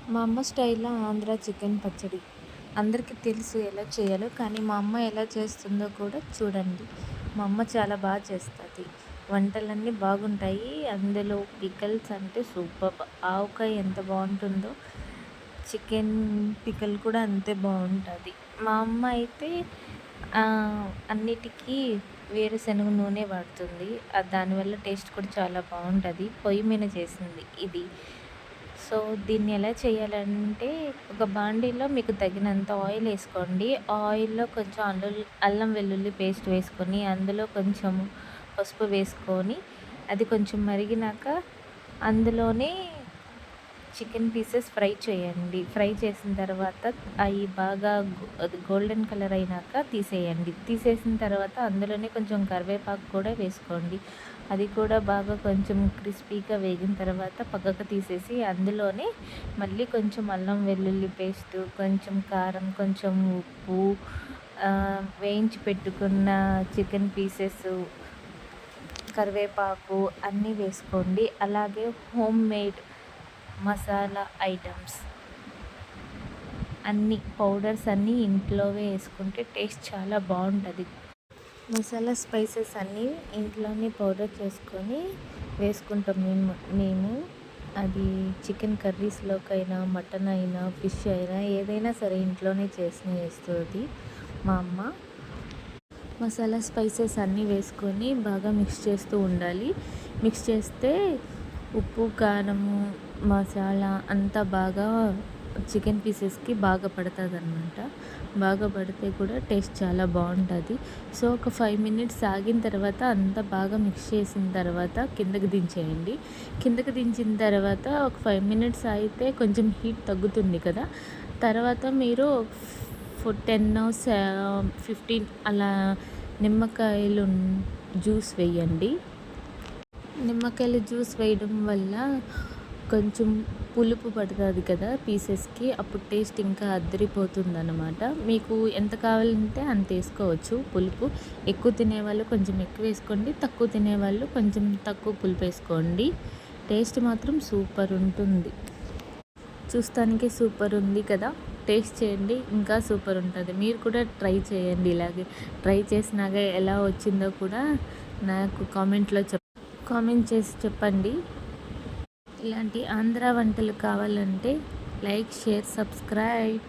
మా అమ్మ స్టైల్‌లో ఆంధ్ర చికెన్ పచ్చడి. అందరికీ తెలుసు ఎలా చేయాలో, కానీ మా అమ్మ ఎలా చేస్తుందో కూడా చూడండి. మా అమ్మ చాలా చేస్తది. వంటలన్నీ బాగుంటాయి. అందులో పికల్స్ అంటే సూపర్బ్! ఆవకాయ ఎంత బావుంటుందో, చికెన్ పికల్ కూడా అంతే బావుంటది. మా అమ్మ అయితే అన్నిటికీ వేరుశనగ నూనె వాడుతుంది. దానివల్ల టేస్ట్ కూడా చాలా బావుంటది. పొయ్యి మీద చేసింది ఇది. సో, దీన్ని ఎలా చేయాలంటే, ఒక బాండీలో మీకు తగినంత ఆయిల్ ఏసుకోండి. ఆ ఆయిల్‌లో కొంచెం అల్లం వెల్లుల్లి పేస్ట్ వేసుకొని, అందులో కొంచెం పసుపు వేసుకొని, అది కొంచెం మరిగినాక అందులోనే చికెన్ పీసెస్ ఫ్రై చేయండి. ఫ్రై చేసిన తర్వాత అయి బాగా అది గోల్డెన్ కలర్ అయినాక తీసేయండి. తీసేసిన తర్వాత అందులోనే కొంచెం కరివేపాకు కూడా వేసుకోండి. అది కూడా బాగా కొంచెం క్రిస్పీగా వేగిన తర్వాత పక్కకు తీసేసి, అందులోనే మళ్ళీ కొంచెం అల్లం వెల్లుల్లి పేస్టు, కొంచెం కారం, కొంచెం ఉప్పు, వేయించి పెట్టుకున్న చికెన్ పీసెసు, కరివేపాకు అన్నీ వేసుకోండి. అలాగే హోమ్ మేడ్ మసాలా ఐటమ్స్ అన్నీ పౌడర్స్ అన్నీ ఇంట్లోవే వేసుకుంటే టేస్ట్ చాలా బావుంటది. మసాలా స్పైసెస్ అన్నీ ఇంట్లోనే పౌడర్ చేసుకొని వేసుకుంటాం మేము. అది చికెన్ కర్రీస్‌లోకైనా, మటన్ అయినా, ఫిష్ అయినా ఏదైనా సరే ఇంట్లోనే చేస్తది మా అమ్మ. మసాలా స్పైసెస్ అన్నీ వేసుకొని బాగా మిక్స్ చేస్తూ ఉండాలి. మిక్స్ చేస్తే ఉప్పు, కారము, మసాలా అంతా బాగా చికెన్ పీసెస్‌కి బాగా పడతదనమాట. బాగా పడితే కూడా టేస్ట్ చాలా బావుంటది. సో, ఒక 5 మినిట్స్ ఆగిన తర్వాత అంతా బాగా మిక్స్ చేసిన తర్వాత కిందకి దించేయండి. కిందకి దించిన తర్వాత ఒక 5 మినిట్స్ ఆగితే కొంచెం హీట్ తగ్గుతుంది కదా! తర్వాత మీరు 15 అలా నిమ్మకాయలు జ్యూస్ వేయండి. నిమ్మకాయల జ్యూస్ వేయడం వల్ల కొంచెం పులుపు పడుతుంది కదా పీసెస్‌కి. అప్పుడు టేస్ట్ ఇంకా అదిరిపోతుందనమాట. మీకు ఎంత కావాలంటే అంత వేసుకోవచ్చు పులుపు. ఎక్కువ తినేవాళ్ళు కొంచెం ఎక్కువ వేసుకోండి. తక్కువ తినేవాళ్ళు కొంచెం తక్కువ పులుపు వేసుకోండి. టేస్ట్ మాత్రం సూపర్ ఉంటుంది. చూస్తానికి సూపర్ ఉంది కదా! టేస్ట్ చేయండి, ఇంకా సూపర్ ఉంటది. మీరు కూడా ట్రై చేయండి ఇలాగే. ట్రై చేసినాక ఎలా వచ్చిందో కూడా నాకు కామెంట్ చేసి చెప్పండి. ఇలాంటి ఆంధ్ర వంటలు కావాలంటే లైక్, షేర్, సబ్స్క్రైబ్.